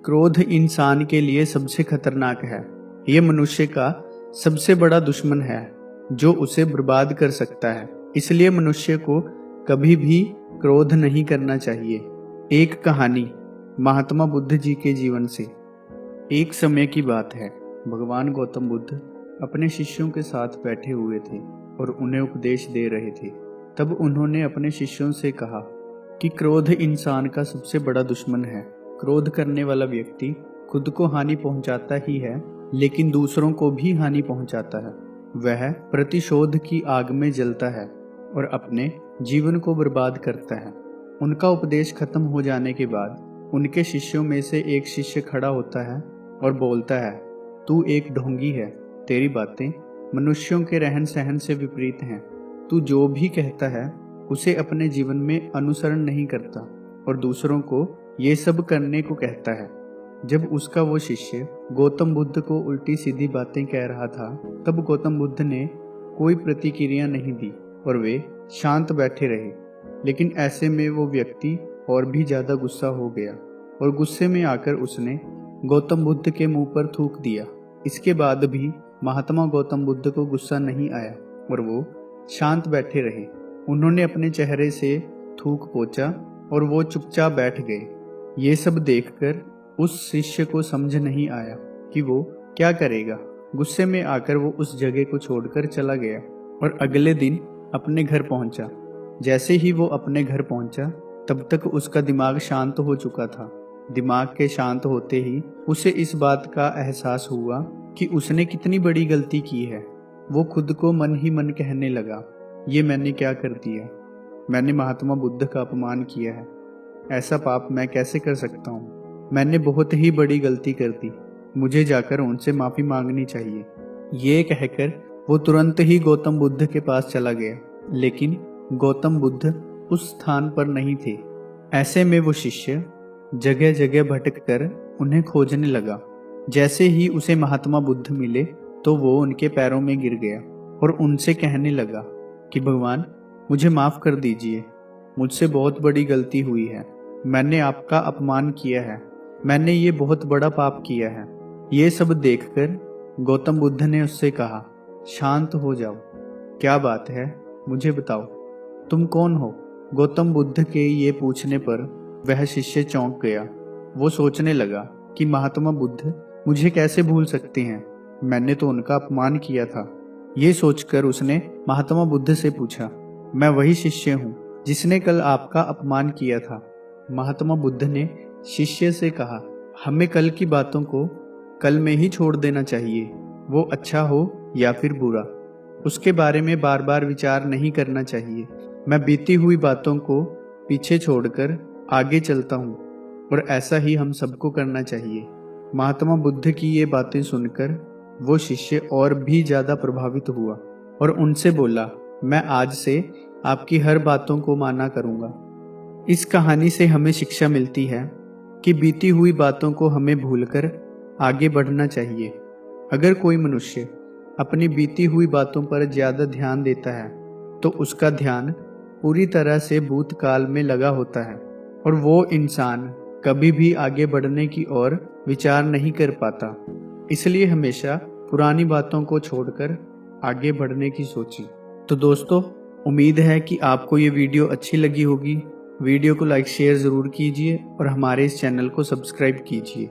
क्रोध इंसान के लिए सबसे खतरनाक है। ये मनुष्य का सबसे बड़ा दुश्मन है जो उसे बर्बाद कर सकता है। इसलिए मनुष्य को कभी भी क्रोध नहीं करना चाहिए। एक कहानी महात्मा बुद्ध जी के जीवन से। एक समय की बात है, भगवान गौतम बुद्ध अपने शिष्यों के साथ बैठे हुए थे और उन्हें उपदेश दे रहे थे। तब उन्होंने अपने शिष्यों से कहा कि क्रोध इंसान का सबसे बड़ा दुश्मन है। क्रोध करने वाला व्यक्ति खुद को हानि पहुंचाता ही है, लेकिन दूसरों को भी हानि पहुंचाता है। वह प्रतिशोध की आग में जलता है और अपने जीवन को बर्बाद करता है। उनका उपदेश खत्म हो जाने के बाद उनके शिष्यों में से एक शिष्य खड़ा होता है और बोलता है, तू एक ढोंगी है। तेरी बातें मनुष्यों के रहन सहन से विपरीत हैं। तू जो भी कहता है उसे अपने जीवन में अनुसरण नहीं करता और दूसरों को ये सब करने को कहता है। जब उसका वो शिष्य गौतम बुद्ध को उल्टी सीधी बातें कह रहा था, तब गौतम बुद्ध ने कोई प्रतिक्रिया नहीं दी और वे शांत बैठे रहे। लेकिन ऐसे में वो व्यक्ति और भी ज्यादा गुस्सा हो गया और गुस्से में आकर उसने गौतम बुद्ध के मुंह पर थूक दिया। इसके बाद भी महात्मा गौतम बुद्ध को गुस्सा नहीं आया और वो शांत बैठे रहे। उन्होंने अपने चेहरे से थूक पोंछा और वो चुपचाप बैठ गए। ये सब देखकर उस शिष्य को समझ नहीं आया कि वो क्या करेगा। गुस्से में आकर वो उस जगह को छोड़कर चला गया और अगले दिन अपने घर पहुंचा। जैसे ही वो अपने घर पहुंचा, तब तक उसका दिमाग शांत हो चुका था। दिमाग के शांत होते ही उसे इस बात का एहसास हुआ कि उसने कितनी बड़ी गलती की है। वो खुद को मन ही मन कहने लगा, ये मैंने क्या कर दिया। मैंने महात्मा बुद्ध का अपमान किया है। ऐसा पाप मैं कैसे कर सकता हूँ। मैंने बहुत ही बड़ी गलती कर दी। मुझे जाकर उनसे माफ़ी मांगनी चाहिए। ये कहकर वो तुरंत ही गौतम बुद्ध के पास चला गया, लेकिन गौतम बुद्ध उस स्थान पर नहीं थे। ऐसे में वो शिष्य जगह जगह भटक कर उन्हें खोजने लगा। जैसे ही उसे महात्मा बुद्ध मिले तो वो उनके पैरों में गिर गया और उनसे कहने लगा कि भगवान, मुझे माफ़ कर दीजिए। मुझसे बहुत बड़ी गलती हुई है। मैंने आपका अपमान किया है। मैंने ये बहुत बड़ा पाप किया है। ये सब देखकर गौतम बुद्ध ने उससे कहा, शांत हो जाओ। क्या बात है, मुझे बताओ, तुम कौन हो। गौतम बुद्ध के ये पूछने पर वह शिष्य चौंक गया। वो सोचने लगा कि महात्मा बुद्ध मुझे कैसे भूल सकते हैं। मैंने तो उनका अपमान किया था। ये सोचकर उसने महात्मा बुद्ध से पूछा, मैं वही शिष्य हूँ जिसने कल आपका अपमान किया था। महात्मा बुद्ध ने शिष्य से कहा, हमें कल की बातों को कल में ही छोड़ देना चाहिए। वो अच्छा हो या फिर बुरा, उसके बारे में बार बार विचार नहीं करना चाहिए। मैं बीती हुई बातों को पीछे छोड़कर आगे चलता हूँ और ऐसा ही हम सबको करना चाहिए। महात्मा बुद्ध की ये बातें सुनकर वो शिष्य और भी ज्यादा प्रभावित हुआ और उनसे बोला, मैं आज से आपकी हर बातों को माना करूँगा। इस कहानी से हमें शिक्षा मिलती है कि बीती हुई बातों को हमें भूलकर आगे बढ़ना चाहिए। अगर कोई मनुष्य अपनी बीती हुई बातों पर ज़्यादा ध्यान देता है तो उसका ध्यान पूरी तरह से भूतकाल में लगा होता है और वो इंसान कभी भी आगे बढ़ने की ओर विचार नहीं कर पाता। इसलिए हमेशा पुरानी बातों को छोड़कर आगे बढ़ने की सोचें। तो दोस्तों, उम्मीद है कि आपको ये वीडियो अच्छी लगी होगी। वीडियो को लाइक शेयर ज़रूर कीजिए और हमारे इस चैनल को सब्सक्राइब कीजिए।